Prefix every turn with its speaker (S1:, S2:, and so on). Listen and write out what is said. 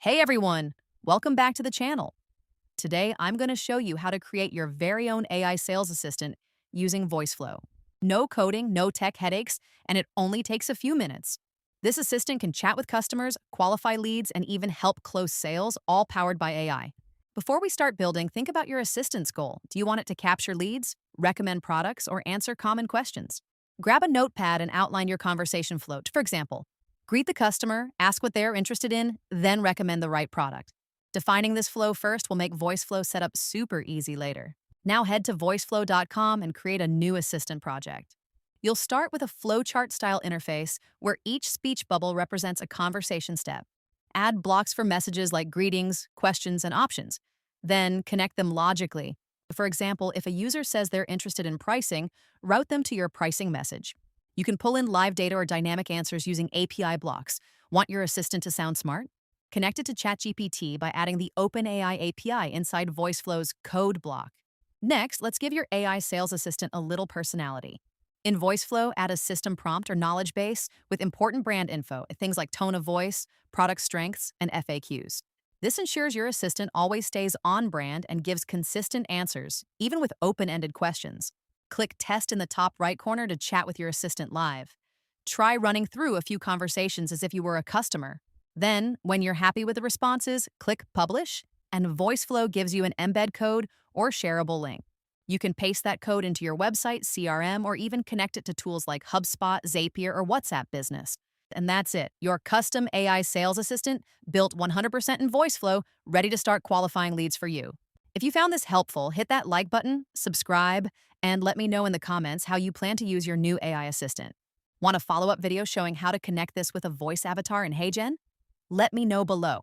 S1: Hey everyone, welcome back to the channel. Today I'm going to show you how to create your very own AI sales assistant using Voiceflow. No coding, no tech headaches, and it only takes a few minutes. This assistant can chat with customers, qualify leads, and even help close sales, all powered by AI. Before we start building, think about your assistant's goal. Do you want it to capture leads, recommend products, or answer common questions? Grab a notepad and outline your conversation flow. For example, greet the customer, ask what they're interested in, then recommend the right product. Defining this flow first will make Voiceflow setup super easy later. Now head to voiceflow.com and create a new assistant project. You'll start with a flowchart style interface where each speech bubble represents a conversation step. Add blocks for messages like greetings, questions, and options. Then connect them logically. For example, if a user says they're interested in pricing, route them to your pricing message. You can pull in live data or dynamic answers using API blocks. Want your assistant to sound smart? Connect it to ChatGPT by adding the OpenAI API inside Voiceflow's code block. Next, let's give your AI sales assistant a little personality. In Voiceflow, add a system prompt or knowledge base with important brand info, things like tone of voice, product strengths, and FAQs. This ensures your assistant always stays on brand and gives consistent answers, even with open-ended questions. Click Test in the top right corner to chat with your assistant live. Try running through a few conversations as if you were a customer. Then, when you're happy with the responses, click Publish, and Voiceflow gives you an embed code or shareable link. You can paste that code into your website, CRM, or even connect it to tools like HubSpot, Zapier, or WhatsApp Business. And that's it, your custom AI sales assistant built 100% in Voiceflow, ready to start qualifying leads for you. If you found this helpful, hit that like button, subscribe, and let me know in the comments how you plan to use your new AI assistant. Want a follow-up video showing how to connect this with a voice avatar in HeyGen? Let me know below.